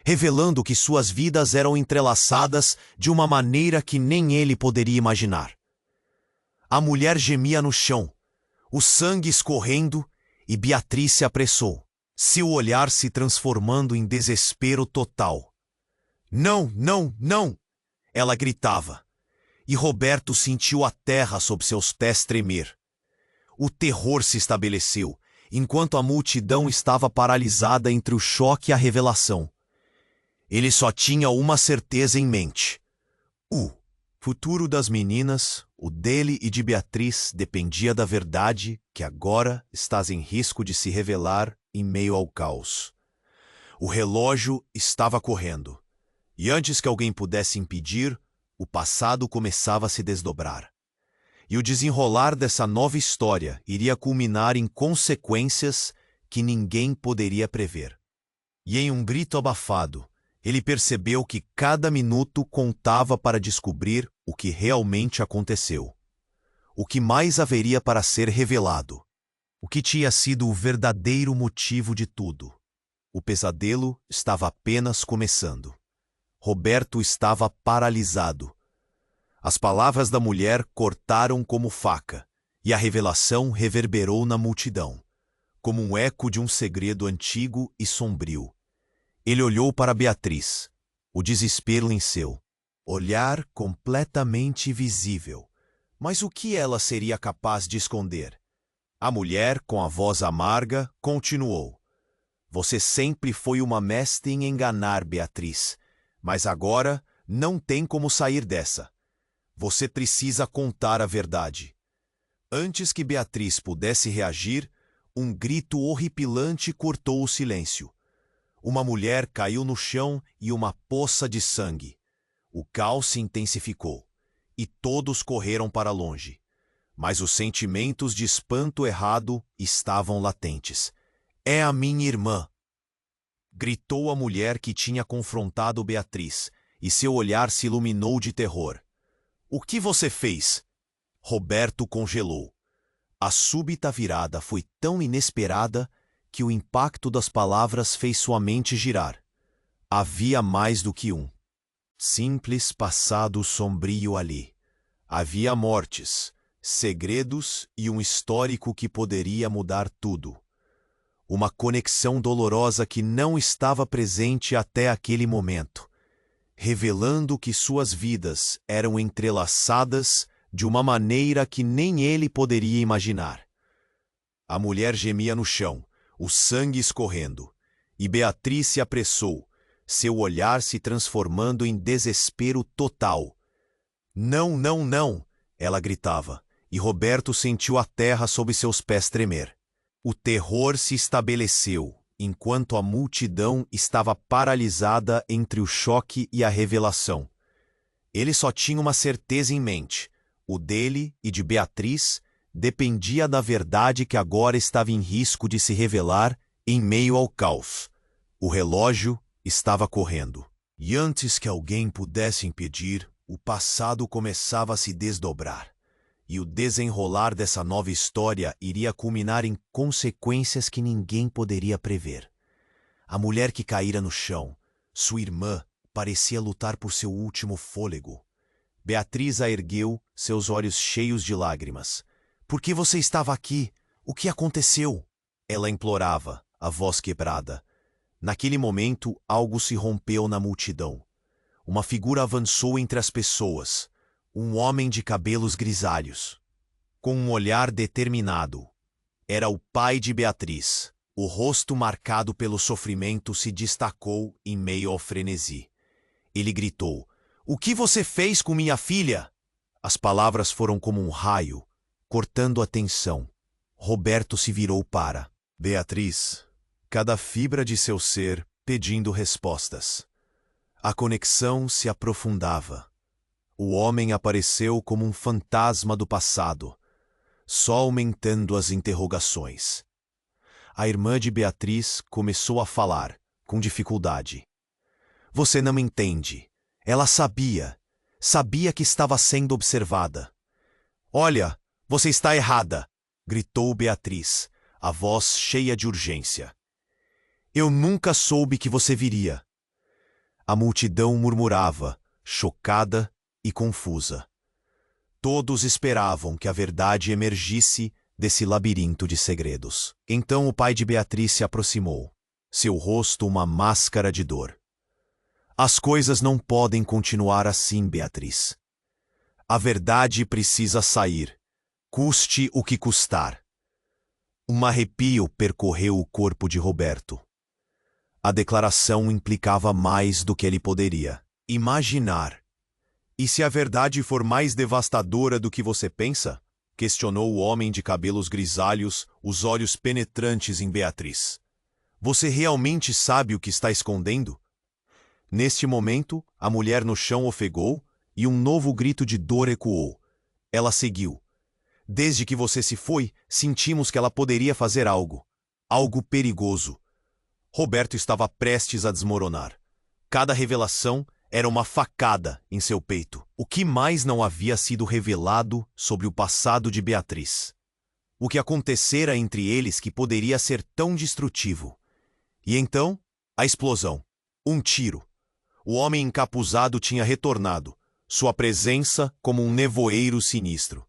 revelando que suas vidas eram entrelaçadas de uma maneira que nem ele poderia imaginar. A mulher gemia no chão, o sangue escorrendo, e Beatriz se apressou. seu olhar se transformando em desespero total. Não, não, não! Ela gritava, e Roberto sentiu a terra sob seus pés tremer. O terror se estabeleceu, enquanto a multidão estava paralisada entre o choque e a revelação. Ele só tinha uma certeza em mente. O futuro das meninas, o dele e de Beatriz, dependia da verdade que agora estava em risco de se revelar em meio ao caos. O relógio estava correndo, e antes que alguém pudesse impedir, o passado começava a se desdobrar. E o desenrolar dessa nova história iria culminar em consequências que ninguém poderia prever. E em um grito abafado, ele percebeu que cada minuto contava para descobrir o que realmente aconteceu. O que mais haveria para ser revelado. O que tinha sido o verdadeiro motivo de tudo. O pesadelo estava apenas começando. Roberto estava paralisado. As palavras da mulher cortaram como faca, e a revelação reverberou na multidão, como um eco de um segredo antigo e sombrio. Ele olhou para Beatriz, o desespero em seu olhar completamente visível. Mas o que ela seria capaz de esconder? A mulher, com a voz amarga, continuou. Você sempre foi uma mestre em enganar, Beatriz, mas agora não tem como sair dessa. Você precisa contar a verdade. Antes que Beatriz pudesse reagir, um grito horripilante cortou o silêncio. Uma mulher caiu no chão e uma poça de sangue. O caos se intensificou, e todos correram para longe. Mas os sentimentos de espanto errado estavam latentes. É a minha irmã! Gritou a mulher que tinha confrontado Beatriz, e seu olhar se iluminou de terror. O que você fez? Roberto congelou. A súbita virada foi tão inesperada que o impacto das palavras fez sua mente girar. Havia mais do que um simples passado sombrio ali. Havia mortes, segredos e um histórico que poderia mudar tudo. Uma conexão dolorosa que não estava presente até aquele momento, revelando que suas vidas eram entrelaçadas de uma maneira que nem ele poderia imaginar. A mulher gemia no chão, o sangue escorrendo, e Beatriz se apressou, seu olhar se transformando em desespero total. Não, não, não! Ela gritava, e Roberto sentiu a terra sob seus pés tremer. O terror se estabeleceu, enquanto a multidão estava paralisada entre o choque e a revelação. Ele só tinha uma certeza em mente: o dele e de Beatriz dependia da verdade que agora estava em risco de se revelar em meio ao caos. O relógio estava correndo, e antes que alguém pudesse impedir, o passado começava a se desdobrar, e o desenrolar dessa nova história iria culminar em consequências que ninguém poderia prever. A mulher que caíra no chão, sua irmã, parecia lutar por seu último fôlego. Beatriz a ergueu, seus olhos cheios de lágrimas. Por que você estava aqui? O que aconteceu? Ela implorava, a voz quebrada. Naquele momento, algo se rompeu na multidão. Uma figura avançou entre as pessoas. Um homem de cabelos grisalhos, com um olhar determinado. Era o pai de Beatriz. O rosto marcado pelo sofrimento se destacou em meio ao frenesi. Ele gritou: "O que você fez com minha filha?" As palavras foram como um raio, cortando a tensão. Roberto se virou para Beatriz, cada fibra de seu ser pedindo respostas. A conexão se aprofundava. O homem apareceu como um fantasma do passado, só aumentando as interrogações. A irmã de Beatriz começou a falar, com dificuldade. Você não me entende. Ela sabia que estava sendo observada. Olha, você está errada, gritou Beatriz, a voz cheia de urgência. Eu nunca soube que você viria. A multidão murmurava, chocada e confusa. Todos esperavam que a verdade emergisse, desse labirinto de segredos. Então o pai de Beatriz se aproximou, seu rosto uma máscara de dor. As coisas não podem continuar assim, Beatriz. A verdade precisa sair, custe o que custar. Um arrepio percorreu o corpo de Roberto. A declaração implicava mais do que ele poderia imaginar. E se a verdade for mais devastadora do que você pensa? Questionou o homem de cabelos grisalhos, os olhos penetrantes em Beatriz. Você realmente sabe o que está escondendo? Neste momento, a mulher no chão ofegou e um novo grito de dor ecoou. Ela seguiu. Desde que você se foi, sentimos que ela poderia fazer algo. Algo perigoso. Roberto estava prestes a desmoronar. Cada revelação era uma facada em seu peito. O que mais não havia sido revelado sobre o passado de Beatriz? O que acontecera entre eles que poderia ser tão destrutivo? E então, a explosão. Um tiro. O homem encapuzado tinha retornado, sua presença como um nevoeiro sinistro.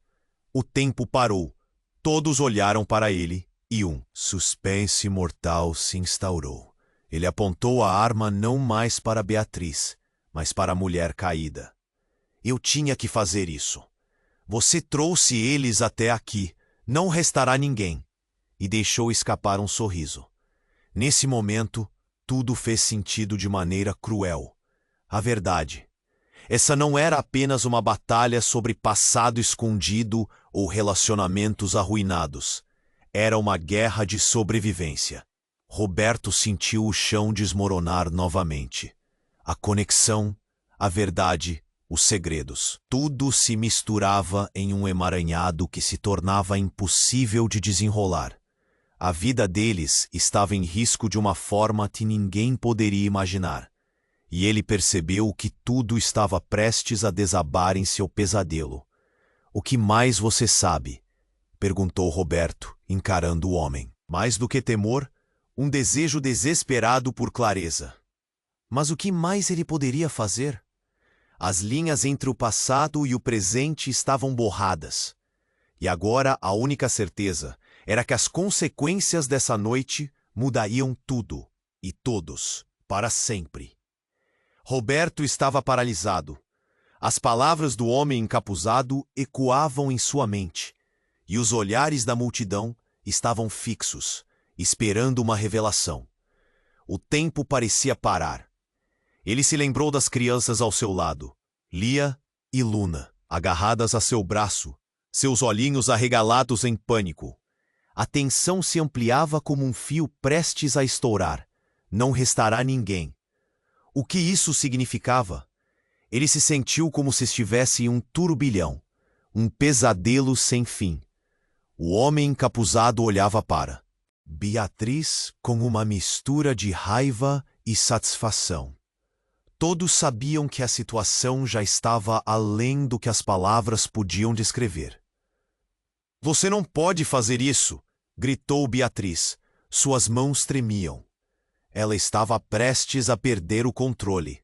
O tempo parou. Todos olharam para ele e um suspense mortal se instaurou. Ele apontou a arma não mais para Beatriz, mas para a mulher caída. Eu tinha que fazer isso. Você trouxe eles até aqui. Não restará ninguém. E deixou escapar um sorriso. Nesse momento, tudo fez sentido de maneira cruel. A verdade. Essa não era apenas uma batalha sobre passado escondido ou relacionamentos arruinados. Era uma guerra de sobrevivência. Roberto sentiu o chão desmoronar novamente. A conexão, a verdade, os segredos. Tudo se misturava em um emaranhado que se tornava impossível de desenrolar. A vida deles estava em risco de uma forma que ninguém poderia imaginar. E ele percebeu que tudo estava prestes a desabar em seu pesadelo. O que mais você sabe? Perguntou Roberto, encarando o homem. Mais do que temor, um desejo desesperado por clareza. Mas o que mais ele poderia fazer? As linhas entre o passado e o presente estavam borradas. E agora a única certeza era que as consequências dessa noite mudariam tudo, e todos, para sempre. Roberto estava paralisado. As palavras do homem encapuzado ecoavam em sua mente, e os olhares da multidão estavam fixos, esperando uma revelação. O tempo parecia parar. Ele se lembrou das crianças ao seu lado, Lia e Luna, agarradas a seu braço, seus olhinhos arregalados em pânico. A tensão se ampliava como um fio prestes a estourar. Não restará ninguém. O que isso significava? Ele se sentiu como se estivesse em um turbilhão, um pesadelo sem fim. O homem encapuzado olhava para Beatriz com uma mistura de raiva e satisfação. Todos sabiam que a situação já estava além do que as palavras podiam descrever. Você não pode fazer isso! Gritou Beatriz. Suas mãos tremiam. Ela estava prestes a perder o controle.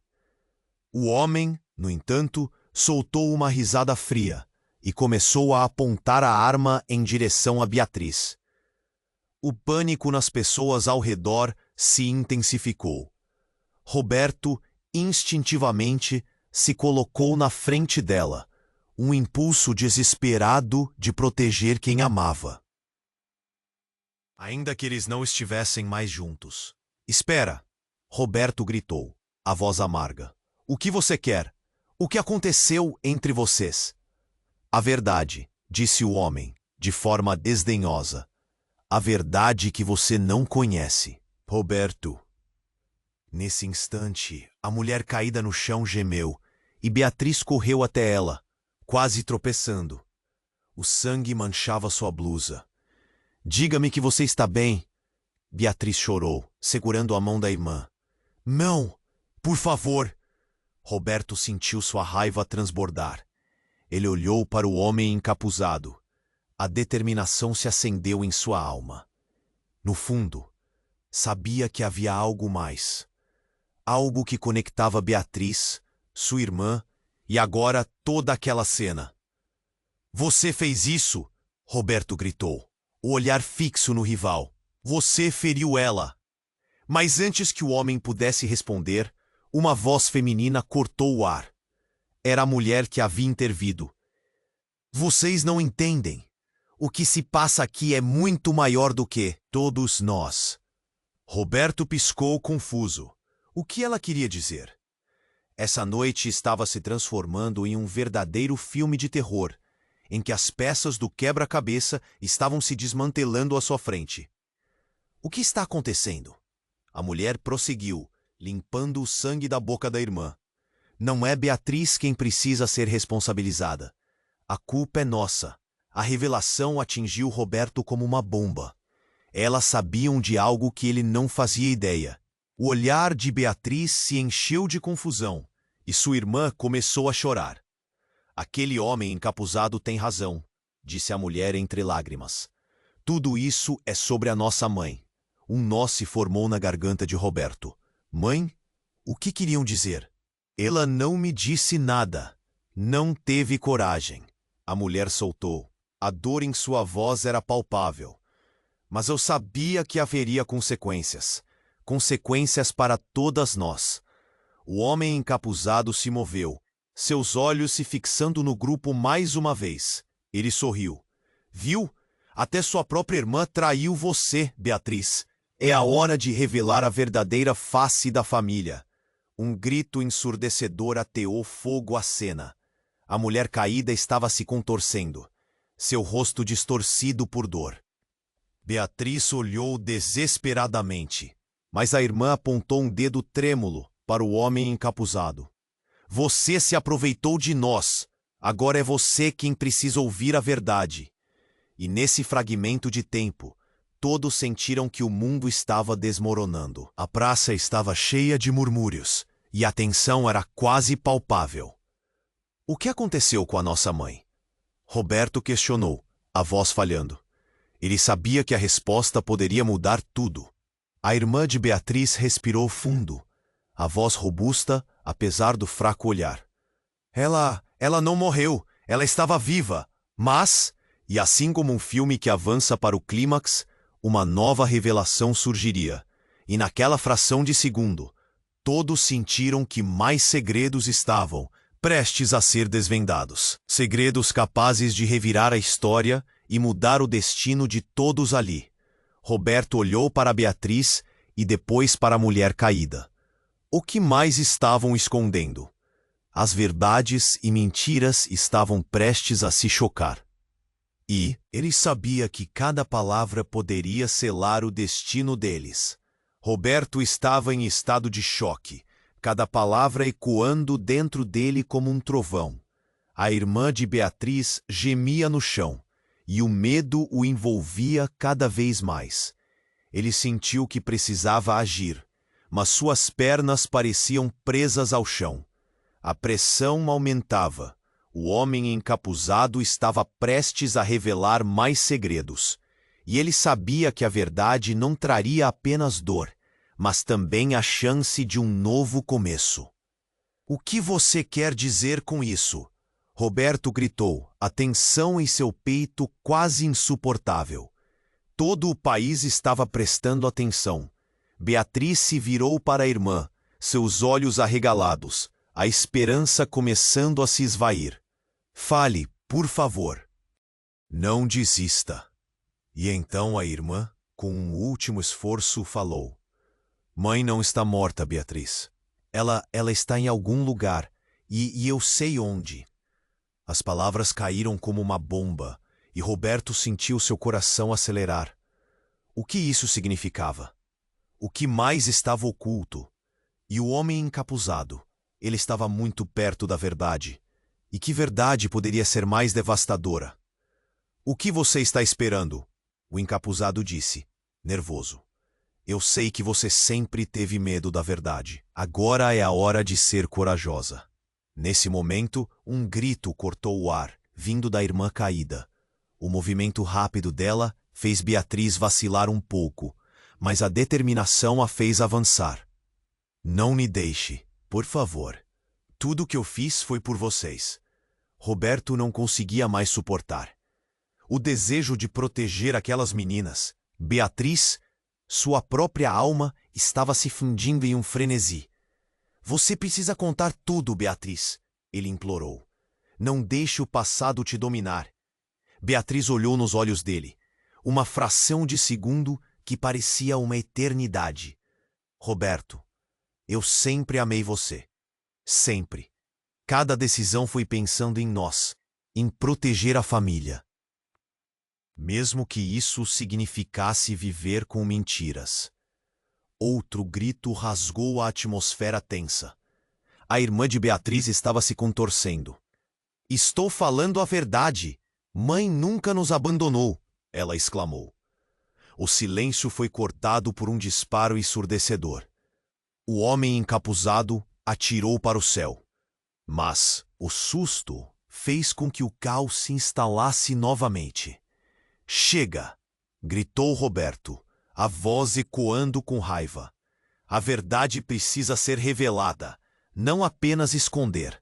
O homem, no entanto, soltou uma risada fria e começou a apontar a arma em direção a Beatriz. O pânico nas pessoas ao redor se intensificou. Roberto, instintivamente, se colocou na frente dela, um impulso desesperado de proteger quem amava. Ainda que eles não estivessem mais juntos. Espera! Roberto gritou, a voz amarga. O que você quer? O que aconteceu entre vocês? A verdade, disse o homem, de forma desdenhosa. A verdade que você não conhece. Roberto. Nesse instante, a mulher caída no chão gemeu, e Beatriz correu até ela, quase tropeçando. O sangue manchava sua blusa. Diga-me que você está bem. Beatriz chorou, segurando a mão da irmã. Não, por favor. Roberto sentiu sua raiva transbordar. Ele olhou para o homem encapuzado. A determinação se acendeu em sua alma. No fundo, sabia que havia algo mais. Algo que conectava Beatriz, sua irmã, e agora toda aquela cena. Você fez isso! Roberto gritou. o olhar fixo no rival. Você feriu ela. Mas antes que o homem pudesse responder, uma voz feminina cortou o ar. Era a mulher que havia intervido. Vocês não entendem. O que se passa aqui é muito maior do que todos nós. Roberto piscou confuso. O que ela queria dizer? Essa noite estava se transformando em um verdadeiro filme de terror, em que as peças do quebra-cabeça estavam se desmantelando à sua frente. O que está acontecendo? A mulher prosseguiu, limpando o sangue da boca da irmã. Não é Beatriz quem precisa ser responsabilizada. A culpa é nossa. A revelação atingiu Roberto como uma bomba. Elas sabiam de algo que ele não fazia ideia. O olhar de Beatriz se encheu de confusão, e sua irmã começou a chorar. Aquele homem encapuzado tem razão, disse a mulher entre lágrimas. Tudo isso é sobre a nossa mãe. Um nó se formou na garganta de Roberto. Mãe? O que queriam dizer? Ela não me disse nada. Não teve coragem. A mulher soltou. A dor em sua voz era palpável. Mas eu sabia que haveria consequências. Consequências para todas nós. O homem encapuzado se moveu, seus olhos se fixando no grupo mais uma vez. Ele sorriu. Viu? Até sua própria irmã traiu você, Beatriz. É a hora de revelar a verdadeira face da família. Um grito ensurdecedor ateou fogo à cena. A mulher caída estava se contorcendo, seu rosto distorcido por dor. Beatriz olhou desesperadamente, mas a irmã apontou um dedo trêmulo para o homem encapuzado. Você se aproveitou de nós. Agora é você quem precisa ouvir a verdade. E nesse fragmento de tempo, todos sentiram que o mundo estava desmoronando. A praça estava cheia de murmúrios, e a tensão era quase palpável. O que aconteceu com a nossa mãe? Roberto questionou, a voz falhando. Ele sabia que a resposta poderia mudar tudo. A irmã de Beatriz respirou fundo, a voz robusta, apesar do fraco olhar. Ela não morreu, ela estava viva, mas, e assim como um filme que avança para o clímax, uma nova revelação surgiria. E naquela fração de segundo, todos sentiram que mais segredos estavam prestes a ser desvendados. Segredos capazes de revirar a história e mudar o destino de todos ali. Roberto olhou para Beatriz e depois para a mulher caída. O que mais estavam escondendo? As verdades e mentiras estavam prestes a se chocar. E ele sabia que cada palavra poderia selar o destino deles. Roberto estava em estado de choque, cada palavra ecoando dentro dele como um trovão. A irmã de Beatriz gemia no chão, e o medo o envolvia cada vez mais. Ele sentiu que precisava agir, mas suas pernas pareciam presas ao chão. A pressão aumentava. O homem encapuzado estava prestes a revelar mais segredos. E ele sabia que a verdade não traria apenas dor, mas também a chance de um novo começo. O que você quer dizer com isso? Roberto gritou, a tensão em seu peito quase insuportável. Todo o país estava prestando atenção. Beatriz se virou para a irmã, seus olhos arregalados, a esperança começando a se esvair. Fale, por favor. Não desista. E então a irmã, com um último esforço, falou. Mãe não está morta, Beatriz. Ela está em algum lugar, e eu sei onde. As palavras caíram como uma bomba, e Roberto sentiu seu coração acelerar. O que isso significava? O que mais estava oculto? E o homem encapuzado? Ele estava muito perto da verdade. E que verdade poderia ser mais devastadora? O que você está esperando? O encapuzado disse, nervoso. Eu sei que você sempre teve medo da verdade. Agora é a hora de ser corajosa. Nesse momento, um grito cortou o ar, vindo da irmã caída. O movimento rápido dela fez Beatriz vacilar um pouco, mas a determinação a fez avançar. Não me deixe, por favor. Tudo o que eu fiz foi por vocês. Roberto não conseguia mais suportar. O desejo de proteger aquelas meninas, Beatriz, sua própria alma, estava se fundindo em um frenesi. Você precisa contar tudo, Beatriz, ele implorou. Não deixe o passado te dominar. Beatriz olhou nos olhos dele. Uma fração de segundo que parecia uma eternidade. Roberto, eu sempre amei você. Sempre. Cada decisão foi pensando em nós, em proteger a família. Mesmo que isso significasse viver com mentiras. Outro grito rasgou a atmosfera tensa. A irmã de Beatriz estava se contorcendo. Estou falando a verdade. Mãe nunca nos abandonou, ela exclamou. O silêncio foi cortado por um disparo ensurdecedor. O homem encapuzado atirou para o céu. Mas o susto fez com que o caos se instalasse novamente. Chega! Gritou Roberto, a voz ecoando com raiva. A verdade precisa ser revelada, não apenas esconder.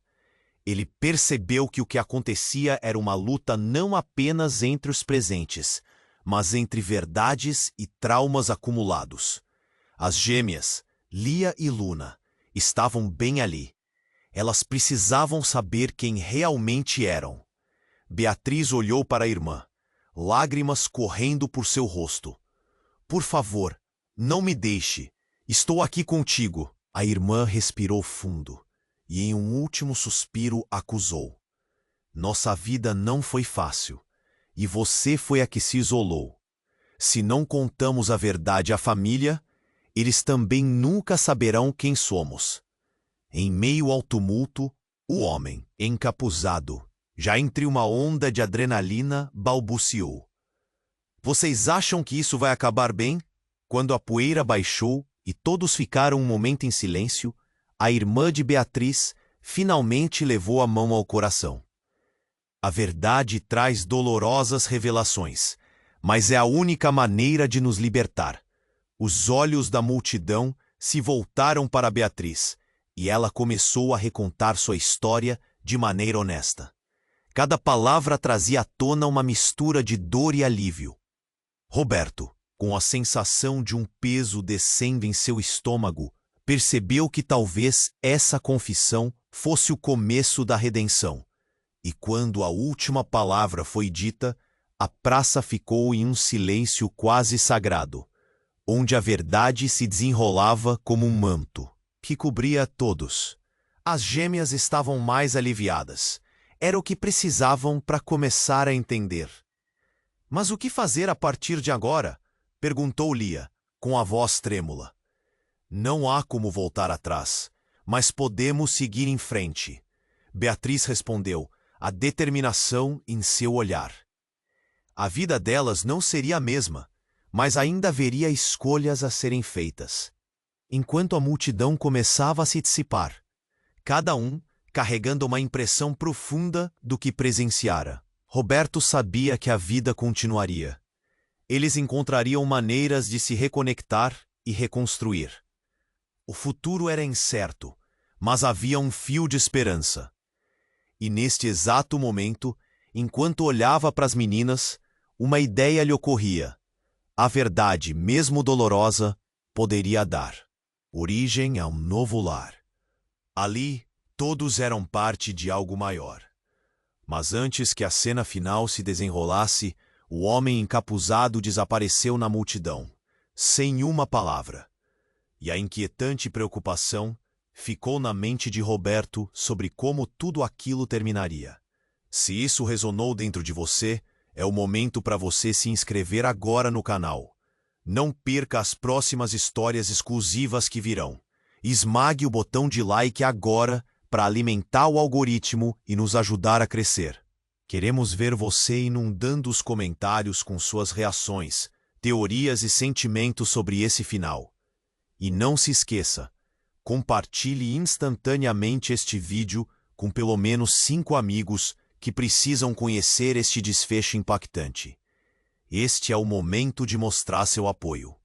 Ele percebeu que o que acontecia era uma luta não apenas entre os presentes, mas entre verdades e traumas acumulados. As gêmeas, Lia e Luna, estavam bem ali. Elas precisavam saber quem realmente eram. Beatriz olhou para a irmã, lágrimas correndo por seu rosto. Por favor, não me deixe. Estou aqui contigo. A irmã respirou fundo e em um último suspiro acusou. Nossa vida não foi fácil, e você foi a que se isolou. Se não contamos a verdade à família, eles também nunca saberão quem somos. Em meio ao tumulto, o homem, encapuzado, já entre uma onda de adrenalina, balbuciou. Vocês acham que isso vai acabar bem? Quando a poeira baixou e todos ficaram um momento em silêncio, a irmã de Beatriz finalmente levou a mão ao coração. A verdade traz dolorosas revelações, mas é a única maneira de nos libertar. Os olhos da multidão se voltaram para Beatriz, e ela começou a recontar sua história de maneira honesta. Cada palavra trazia à tona uma mistura de dor e alívio. Roberto, com a sensação de um peso descendo em seu estômago, percebeu que talvez essa confissão fosse o começo da redenção. E quando a última palavra foi dita, a praça ficou em um silêncio quase sagrado, onde a verdade se desenrolava como um manto, que cobria todos. As gêmeas estavam mais aliviadas. Era o que precisavam para começar a entender. Mas o que fazer a partir de agora? Perguntou Lia, com a voz trêmula. Não há como voltar atrás, mas podemos seguir em frente. Beatriz respondeu, a determinação em seu olhar. A vida delas não seria a mesma, mas ainda haveria escolhas a serem feitas. Enquanto a multidão começava a se dissipar, cada um carregando uma impressão profunda do que presenciara, Roberto sabia que a vida continuaria. Eles encontrariam maneiras de se reconectar e reconstruir. O futuro era incerto, mas havia um fio de esperança. E neste exato momento, enquanto olhava para as meninas, uma ideia lhe ocorria. A verdade, mesmo dolorosa, poderia dar origem a um novo lar. Ali, todos eram parte de algo maior. Mas antes que a cena final se desenrolasse, o homem encapuzado desapareceu na multidão, sem uma palavra. E a inquietante preocupação ficou na mente de Roberto sobre como tudo aquilo terminaria. Se isso resonou dentro de você, é o momento para você se inscrever agora no canal. Não perca as próximas histórias exclusivas que virão. Esmague o botão de like agora para alimentar o algoritmo e nos ajudar a crescer. Queremos ver você inundando os comentários com suas reações, teorias e sentimentos sobre esse final. E não se esqueça, compartilhe instantaneamente este vídeo com pelo menos 5 amigos que precisam conhecer este desfecho impactante. Este é o momento de mostrar seu apoio.